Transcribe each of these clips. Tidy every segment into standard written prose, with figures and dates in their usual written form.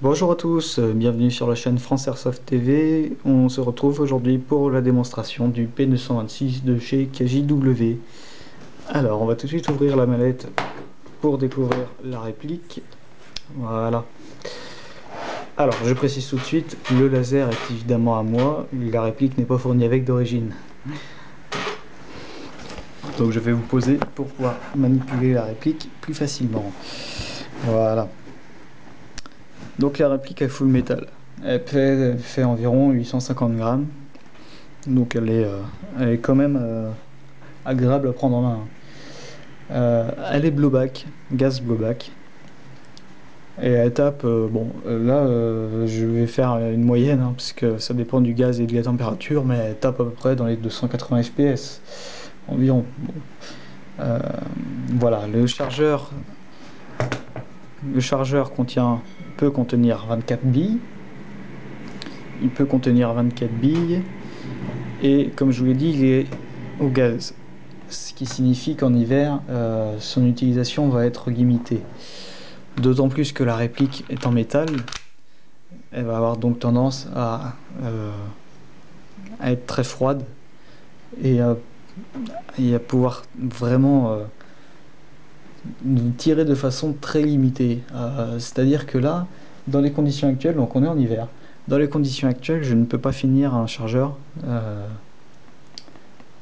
Bonjour à tous, bienvenue sur la chaîne France Airsoft TV. On se retrouve aujourd'hui pour la démonstration du P226 de chez KJW. Alors, on va tout de suite ouvrir la mallette pour découvrir la réplique. Voilà. Alors, je précise tout de suite, le laser est évidemment à moi, la réplique n'est pas fournie avec d'origine. Donc je vais vous poser pour pouvoir manipuler la réplique plus facilement. Voilà. Donc la réplique est full métal. Elle fait environ 850 grammes. Donc elle est quand même agréable à prendre en main. Elle est blowback, gaz blowback. Et elle tape, je vais faire une moyenne, hein, parce que ça dépend du gaz et de la température, mais elle tape à peu près dans les 280 fps environ. Bon. Voilà, le chargeur peut contenir 24 billes. Il peut contenir 24 billes. Et comme je vous l'ai dit, il est au gaz. Ce qui signifie qu'en hiver, son utilisation va être limitée. D'autant plus que la réplique est en métal. Elle va avoir donc tendance à être très froide et à pouvoir vraiment tirer de façon très limitée. C'est-à-dire que là, dans les conditions actuelles, donc on est en hiver, dans les conditions actuelles, je ne peux pas finir un chargeur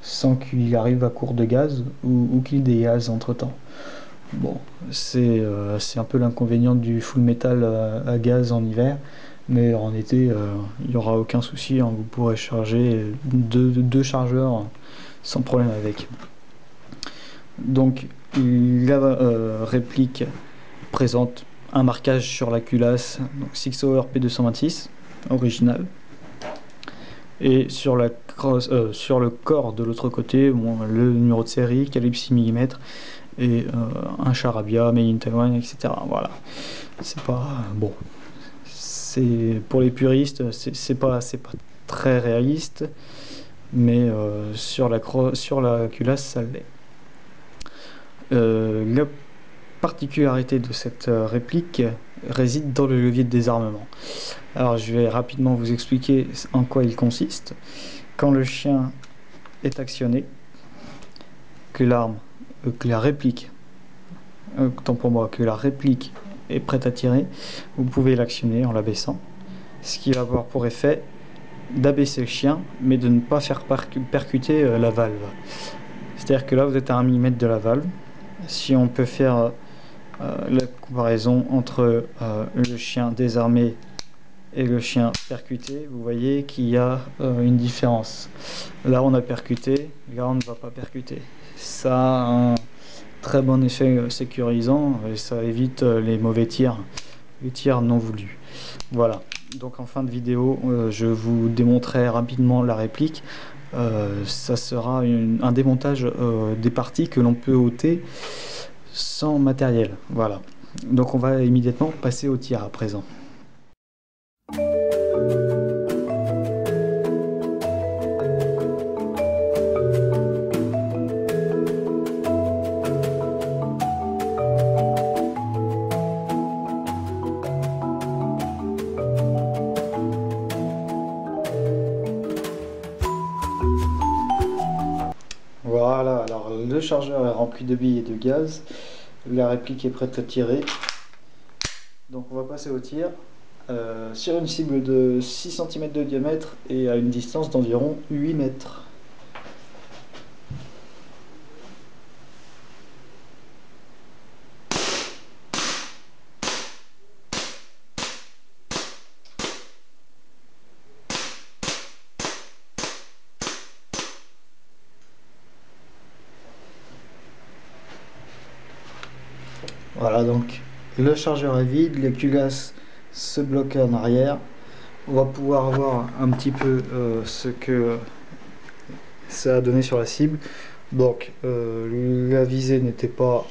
sans qu'il arrive à court de gaz ou qu'il dégaz entre temps. Bon, c'est un peu l'inconvénient du full metal à gaz en hiver, mais en été, il n'y aura aucun souci, hein, vous pourrez charger deux chargeurs sans problème avec. Donc la réplique présente un marquage sur la culasse, donc Sig Sauer P226 original, et sur le corps de l'autre côté, bon, le numéro de série, calibre 6 mm, et un charabia, made in Taiwan, etc. Voilà, c'est pas bon. C'est pour les puristes, c'est pas très réaliste, mais sur la culasse, ça l'est. La particularité de cette réplique réside dans le levier de désarmement. Alors je vais rapidement vous expliquer en quoi il consiste. Quand le chien est actionné, que la réplique est prête à tirer, vous pouvez l'actionner en l'abaissant, ce qui va avoir pour effet d'abaisser le chien, mais de ne pas faire percuter la valve. C'est-à-dire que là, vous êtes à 1 mm de la valve. Si on peut faire la comparaison entre le chien désarmé et le chien percuté, vous voyez qu'il y a une différence. Là, on a percuté, là, on ne va pas percuter. Ça a un très bon effet sécurisant et ça évite les mauvais tirs, les tirs non voulus. Voilà. Donc en fin de vidéo, je vous démontrerai rapidement la réplique. Ça sera un démontage des parties que l'on peut ôter sans matériel. Voilà. Donc on va immédiatement passer au tir à présent. Voilà, alors le chargeur est rempli de billes et de gaz, la réplique est prête à tirer, donc on va passer au tir sur une cible de 6 cm de diamètre et à une distance d'environ 8 mètres. Voilà, donc le chargeur est vide, les culasses se bloquent en arrière. On va pouvoir voir un petit peu ce que ça a donné sur la cible. Donc la visée n'était pas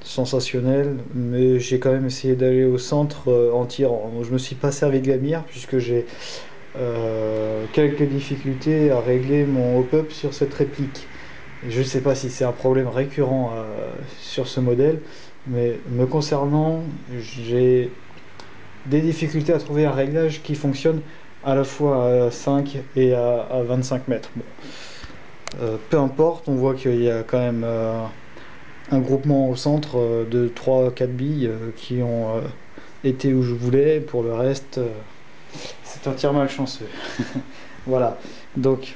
sensationnelle, mais j'ai quand même essayé d'aller au centre en tirant. Je me suis pas servi de la mire puisque j'ai quelques difficultés à régler mon hop-up sur cette réplique. Je ne sais pas si c'est un problème récurrent sur ce modèle, mais me concernant, j'ai des difficultés à trouver un réglage qui fonctionne à la fois à 5 et à 25 mètres. Bon. Peu importe, on voit qu'il y a quand même un groupement au centre de 3-4 billes qui ont été où je voulais. Pour le reste, c'est un tir malchanceux. Voilà, donc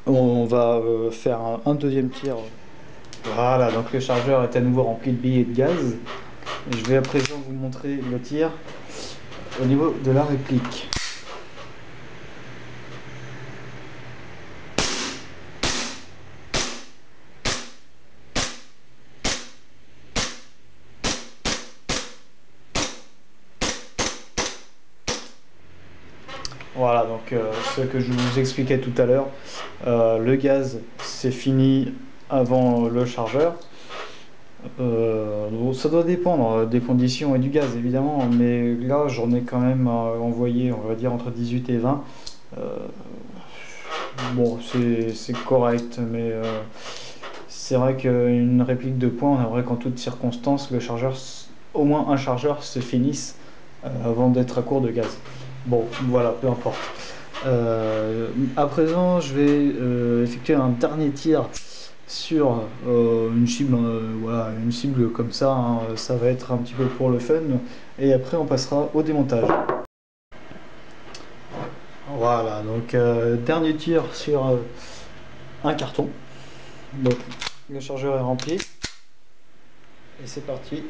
on va faire un deuxième tir. Voilà, donc le chargeur est à nouveau rempli de billes et de gaz. Et je vais à présent vous montrer le tir au niveau de la réplique. Voilà, donc ce que je vous expliquais tout à l'heure, le gaz c'est fini avant le chargeur. Bon, ça doit dépendre des conditions et du gaz évidemment, mais là j'en ai quand même envoyé, on va dire, entre 18 et 20. Bon, c'est correct, mais c'est vrai qu'une réplique de poing, on aimerait qu'en toutes circonstances, le chargeur, au moins un chargeur se finisse avant d'être à court de gaz. Bon, voilà, peu importe. À présent, je vais effectuer un dernier tir sur une cible, voilà, une cible comme ça, hein, ça va être un petit peu pour le fun, et après on passera au démontage. Voilà, donc dernier tir sur un carton. Donc le chargeur est rempli et c'est parti.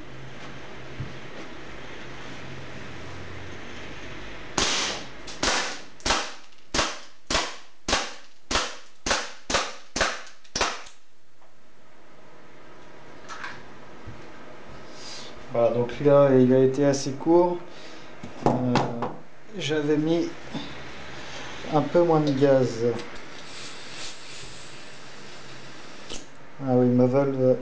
Voilà, donc là il a été assez court. J'avais mis un peu moins de gaz. Ah oui, ma valve.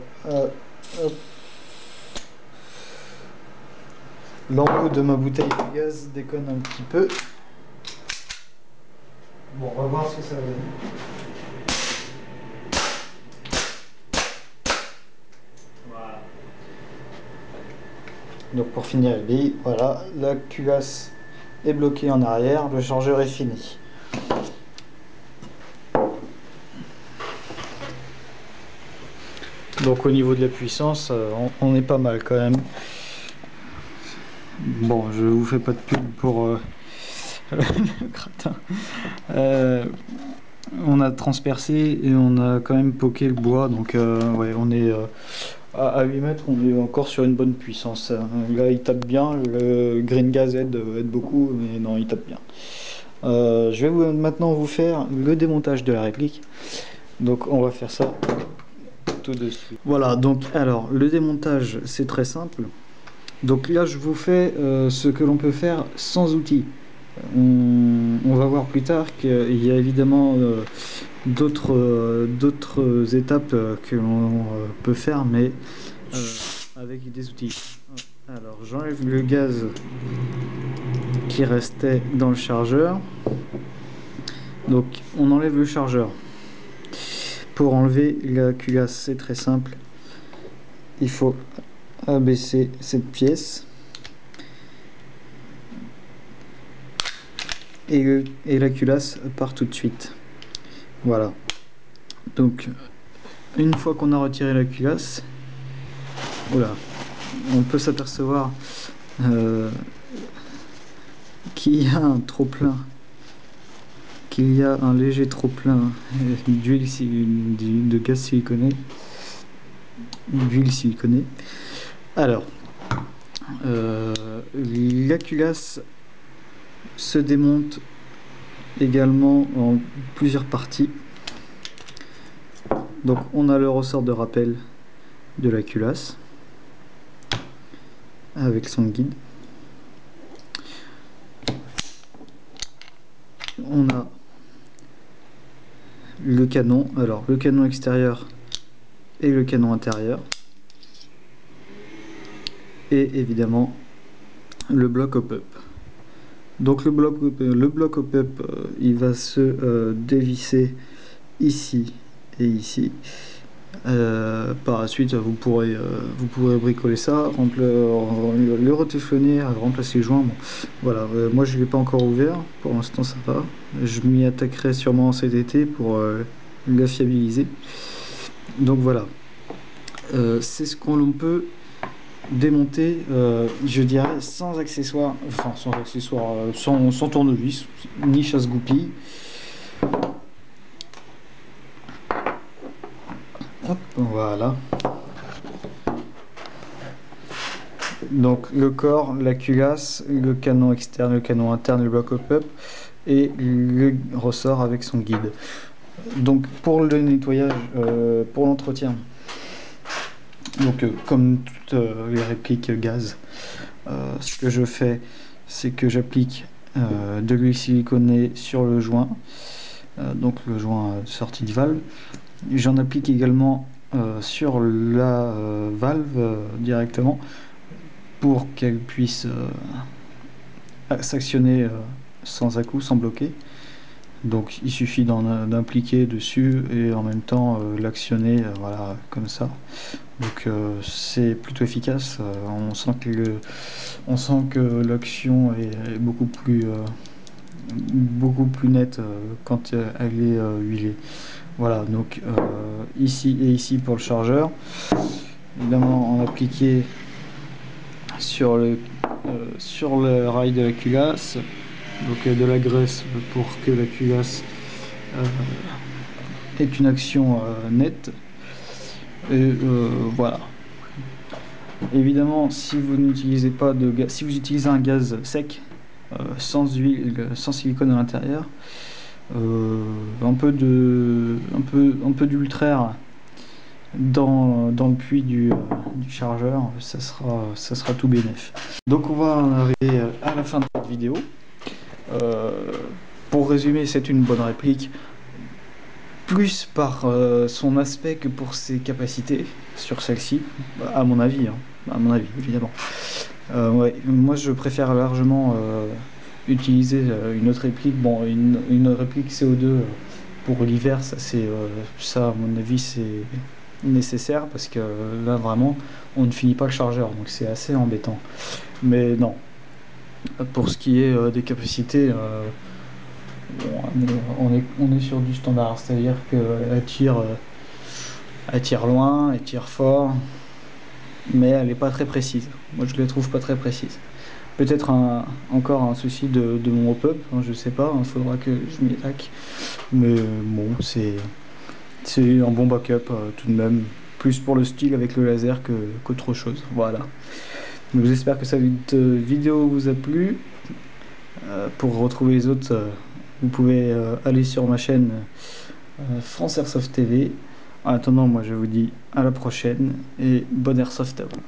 L'embout de ma bouteille de gaz déconne un petit peu. Bon, on va voir ce que ça va donner. Voilà. Donc pour finir les billes, voilà, la culasse est bloquée en arrière, le chargeur est fini. Donc au niveau de la puissance, on est pas mal quand même. Bon, je vous fais pas de pub pour le gratin. On a transpercé et on a quand même poqué le bois, donc ouais, on est à 8 mètres, on est encore sur une bonne puissance. Là il tape bien, le green gas aide beaucoup, mais non, il tape bien. Je vais maintenant vous faire le démontage de la réplique, donc on va faire ça tout de suite. Voilà, donc alors le démontage c'est très simple. Donc là je vous fais ce que l'on peut faire sans outils. On va voir plus tard qu'il y a évidemment d'autres étapes que l'on peut faire, mais avec des outils. Alors j'enlève le gaz qui restait dans le chargeur. Donc on enlève le chargeur. Pour enlever la culasse, c'est très simple. Il faut abaisser cette pièce. Et la culasse part tout de suite. Voilà. Donc une fois qu'on a retiré la culasse, voilà, on peut s'apercevoir qu'il y a un trop plein, qu'il y a un léger trop plein d'huile de gaz siliconé, d'huile siliconée. Alors la culasse se démonte également en plusieurs parties. Donc on a le ressort de rappel de la culasse avec son guide. On a le canon, alors le canon extérieur et le canon intérieur, et évidemment le bloc hop-up. Donc le bloc hop-up il va se dévisser ici et ici, Par la suite, vous pourrez bricoler ça, le reteflonner, remplacer les joints. Bon, voilà, moi je ne l'ai pas encore ouvert, pour l'instant ça va. Je m'y attaquerai sûrement cet été pour la fiabiliser. Donc voilà, c'est ce qu'on peut démonter, je dirais, sans accessoires, enfin sans accessoires, sans tournevis, ni chasse-goupille. Hop, voilà. Donc le corps, la culasse, le canon externe, le canon interne, le bloc pop-up et le ressort avec son guide. Donc pour le nettoyage, pour l'entretien, donc comme toutes les répliques gaz, ce que je fais, c'est que j'applique de l'huile siliconnée sur le joint, donc le joint de sortie de valve. J'en applique également sur la valve directement pour qu'elle puisse s'actionner sans à-coups, sans bloquer. Donc il suffit d'impliquer dessus et en même temps l'actionner, voilà, comme ça. Donc c'est plutôt efficace. On sent que l'action est beaucoup plus nette quand elle est huilée. Voilà, donc ici et ici pour le chargeur. Évidemment, on appliquait sur le rail de la culasse, donc de la graisse pour que la culasse ait une action nette. Et voilà. Évidemment, si vous n'utilisez pas de gaz, si vous utilisez un gaz sec, sans huile, sans silicone à l'intérieur, un peu d'ultraire dans le puits du chargeur, ça sera tout bénef. Donc on va en arriver à la fin de cette vidéo. Pour résumer, c'est une bonne réplique, plus par son aspect que pour ses capacités sur celle-ci, à mon avis, évidemment. Ouais, moi je préfère largement utiliser une autre réplique, bon, une réplique CO2 pour l'hiver, ça à mon avis c'est nécessaire parce que là vraiment on ne finit pas le chargeur, donc c'est assez embêtant. Mais non, pour ce qui est des capacités, on est sur du standard, c'est-à-dire qu'elle tire loin, elle tire fort, mais elle n'est pas très précise. Moi je ne la trouve pas très précise. Peut-être encore un souci de mon hop-up, hein, je sais pas, il faudra que je m'y attaque. Mais bon, c'est un bon backup tout de même, plus pour le style avec le laser qu'autre chose. Voilà. Donc j'espère que cette vidéo vous a plu. Pour retrouver les autres, vous pouvez aller sur ma chaîne France Airsoft TV. En attendant, moi je vous dis à la prochaine et bon Airsoft à vous.